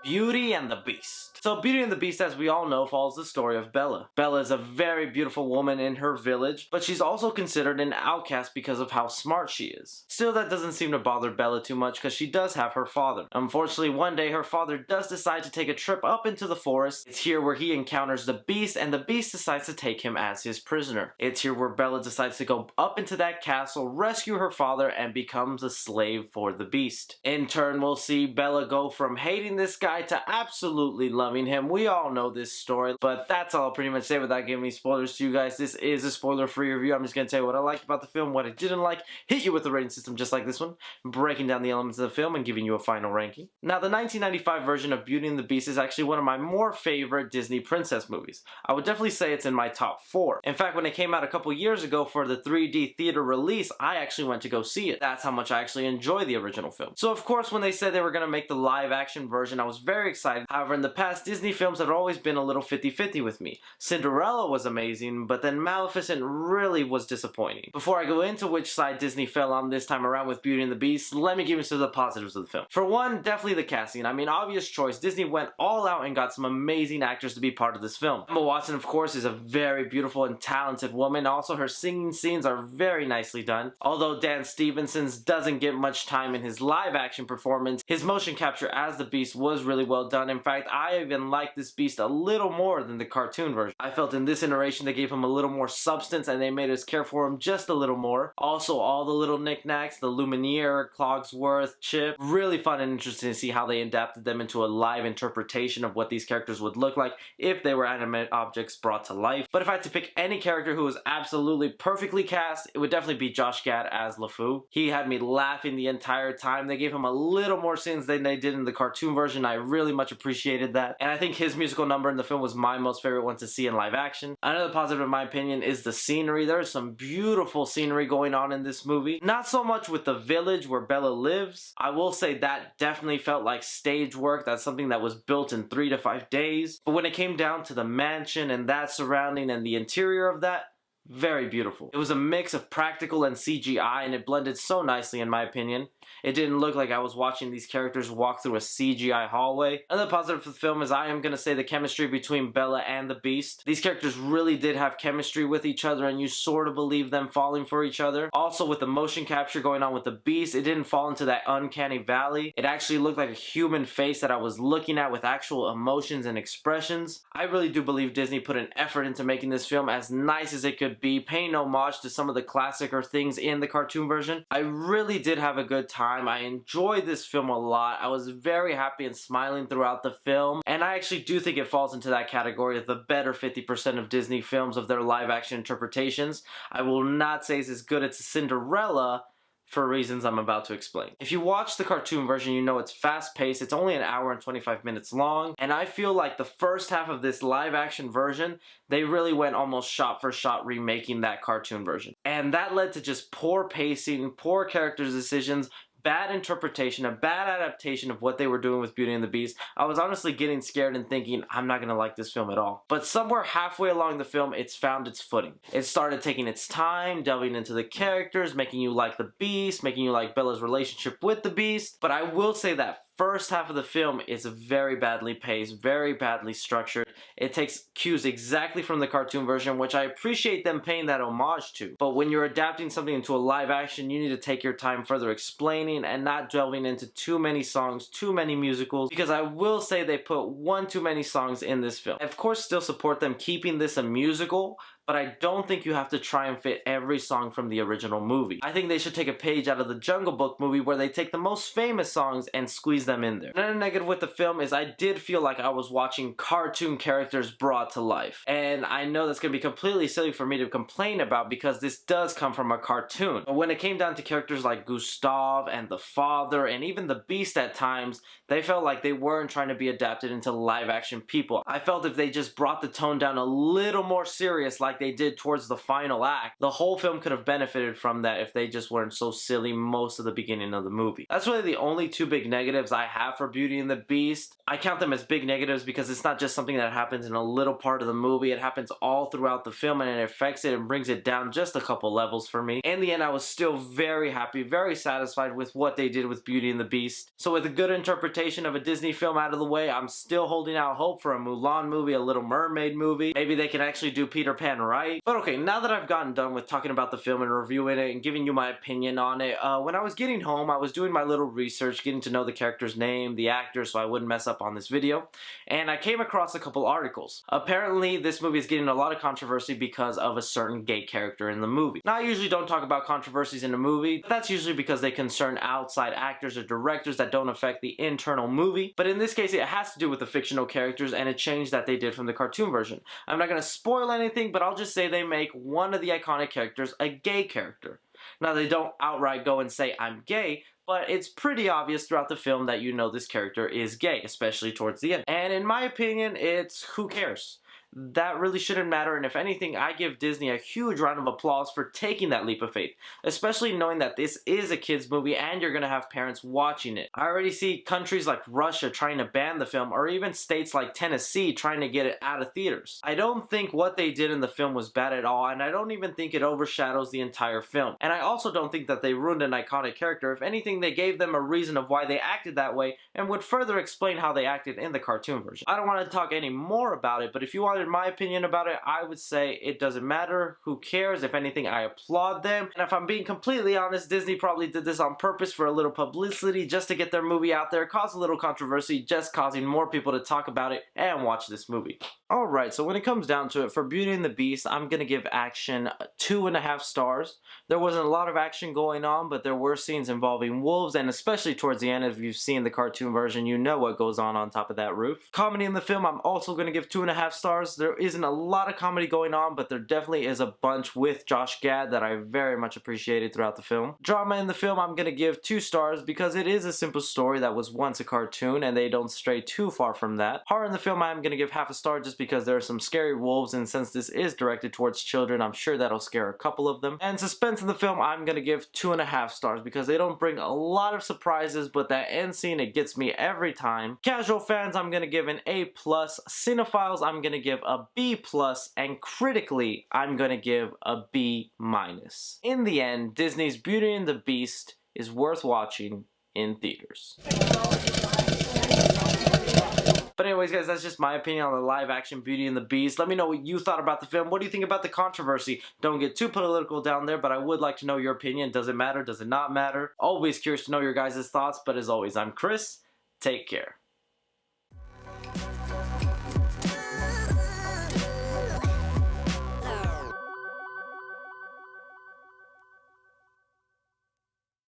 Beauty and the Beast. So Beauty and the Beast, as we all know, follows the story of Bella. Bella is a very beautiful woman in her village, but she's also considered an outcast because of how smart she is. Still, that doesn't seem to bother Bella too much because she does have her father. Unfortunately, one day her father does decide to take a trip up into the forest. It's here where he encounters the Beast, and the Beast decides to take him as his prisoner. It's here where Bella decides to go up into that castle, rescue her father, and becomes a slave for the Beast. In turn, we'll see Bella go from hating this guy to absolutely loving him. We all know this story, but that's all I'll pretty much say without giving any spoilers to you guys. This is a spoiler-free review. I'm just going to tell you what I liked about the film, what I didn't like, hit you with a rating system just like this one, breaking down the elements of the film and giving you a final ranking. Now, the 1995 version of Beauty and the Beast is actually one of my more favorite Disney princess movies. I would definitely say it's in my top 4. In fact, when it came out a couple years ago for the 3D theater release, I actually went to go see it. That's how much I actually enjoy the original film. So of course, when they said they were going to make the live action version, I was very excited. However, in the past, Disney films have always been a little 50-50 with me. Cinderella was amazing, but then Maleficent really was disappointing. Before I go into which side Disney fell on this time around with Beauty and the Beast, let me give you some of the positives of the film. For one, definitely the casting. I mean, obvious choice. Disney went all out and got some amazing actors to be part of this film. Emma Watson, of course, is a very beautiful and talented woman. Also, her singing scenes are very nicely done. Although Dan Stevenson's doesn't get much time in his live action performance, his motion capture as the Beast was really well done. In fact, I even liked this Beast a little more than the cartoon version. I felt in this iteration they gave him a little more substance and they made us care for him just a little more. Also, all the little knickknacks, the Lumiere, Clogsworth, Chip, really fun and interesting to see how they adapted them into a live interpretation of what these characters would look like if they were animate objects brought to life. But if I had to pick any character who was absolutely perfectly cast, it would definitely be Josh Gad as LeFou. He had me laughing the entire time. They gave him a little more scenes than they did in the cartoon version. I really much appreciated that. And I think his musical number in the film was my most favorite one to see in live action. Another positive in my opinion is the scenery. There's some beautiful scenery going on in this movie. Not so much with the village where Bella lives. I will say that definitely felt like stage work. That's something that was built in 3 to 5 days. But when it came down to the mansion and that surrounding and the interior of that, very beautiful. It was a mix of practical and CGI and it blended so nicely in my opinion. It didn't look like I was watching these characters walk through a CGI hallway. Another positive for the film is I am going to say the chemistry between Bella and the Beast. These characters really did have chemistry with each other and you sort of believe them falling for each other. Also with the motion capture going on with the Beast, it didn't fall into that uncanny valley. It actually looked like a human face that I was looking at with actual emotions and expressions. I really do believe Disney put an effort into making this film as nice as it could be, paying homage to some of the classicer things in the cartoon version. I really did have a good time. I enjoyed this film a lot. I was very happy and smiling throughout the film, and I actually do think it falls into that category of the better 50% of Disney films of their live action interpretations. I will not say it's as good as Cinderella, for reasons I'm about to explain. If you watch the cartoon version, you know it's fast-paced. It's only an hour and 25 minutes long, and I feel like the first half of this live-action version, they really went almost shot for shot remaking that cartoon version. And that led to just poor pacing, poor characters' decisions, bad interpretation, a bad adaptation of what they were doing with Beauty and the Beast. I was honestly getting scared and thinking, I'm not gonna like this film at all. But somewhere halfway along the film, it's found its footing. It started taking its time, delving into the characters, making you like the Beast, making you like Bella's relationship with the Beast. But I will say that first half of the film is very badly paced, very badly structured. It takes cues exactly from the cartoon version, which I appreciate them paying that homage to. But when you're adapting something into a live action, you need to take your time further explaining and not delving into too many songs, too many musicals, because I will say they put one too many songs in this film. I, of course, still support them keeping this a musical, but I don't think you have to try and fit every song from the original movie. I think they should take a page out of the Jungle Book movie where they take the most famous songs and squeeze them in there. Another negative with the film is I did feel like I was watching cartoon characters brought to life. And I know that's going to be completely silly for me to complain about because this does come from a cartoon. But when it came down to characters like Gustav and the father and even the Beast at times, they felt like they weren't trying to be adapted into live action people. I felt if they just brought the tone down a little more serious like like they did towards the final act, the whole film could have benefited from that if they just weren't so silly most of the beginning of the movie. That's really the only two big negatives I have for Beauty and the Beast. I count them as big negatives because it's not just something that happens in a little part of the movie. It happens all throughout the film and it affects it and brings it down just a couple levels for me. In the end, I was still very happy, very satisfied with what they did with Beauty and the Beast. So with a good interpretation of a Disney film out of the way, I'm still holding out hope for a Mulan movie, a Little Mermaid movie. Maybe they can actually do Peter Pan right. But okay, now that I've gotten done with talking about the film and reviewing it and giving you my opinion on it, when I was getting home, I was doing my little research, getting to know the character's name, the actor, so I wouldn't mess up on this video, and I came across a couple articles. Apparently, this movie is getting a lot of controversy because of a certain gay character in the movie. Now, I usually don't talk about controversies in a movie, but that's usually because they concern outside actors or directors that don't affect the internal movie, but in this case, it has to do with the fictional characters and a change that they did from the cartoon version. I'm not going to spoil anything, but I'll just say they make one of the iconic characters a gay character. Now, they don't outright go and say, "I'm gay," but it's pretty obvious throughout the film that you know this character is gay, especially towards the end. And in my opinion, it's who cares? That really shouldn't matter, and if anything, I give Disney a huge round of applause for taking that leap of faith, especially knowing that this is a kids movie and you're gonna have parents watching it. I already see countries like Russia trying to ban the film, or even states like Tennessee trying to get it out of theaters. I don't think what they did in the film was bad at all, and I don't even think it overshadows the entire film. And I also don't think that they ruined an iconic character. If anything, they gave them a reason of why they acted that way and would further explain how they acted in the cartoon version. I don't want to talk any more about it, but if you wanted my opinion about it, I would say it doesn't matter. Who cares? If anything, I applaud them. And if I'm being completely honest, Disney probably did this on purpose for a little publicity, just to get their movie out there, cause a little controversy, just causing more people to talk about it and watch this movie. Alright, so when it comes down to it, for Beauty and the Beast, I'm gonna give action 2.5 stars. There wasn't a lot of action going on, but there were scenes involving wolves, and especially towards the end, if you've seen the cartoon version, you know what goes on top of that roof. Comedy in the film, I'm also gonna give 2.5 stars. There isn't a lot of comedy going on, but there definitely is a bunch with Josh Gad that I very much appreciated throughout the film. Drama in the film, I'm gonna give 2 stars because it is a simple story that was once a cartoon, and they don't stray too far from that. Horror in the film, I'm gonna give half a star just because there are some scary wolves, and since this is directed towards children, I'm sure that'll scare a couple of them. And suspense in the film, I'm gonna give 2.5 stars because they don't bring a lot of surprises, but that end scene, it gets me every time. Casual fans, I'm gonna give an A+. Cinephiles, I'm gonna give a B+, and critically, I'm gonna give a B-. In the end, Disney's Beauty and the Beast is worth watching in theaters. But anyways, guys, that's just my opinion on the live-action Beauty and the Beast. Let me know what you thought about the film. What do you think about the controversy? Don't get too political down there, but I would like to know your opinion. Does it matter? Does it not matter? Always curious to know your guys' thoughts, but as always, I'm Chris. Take care.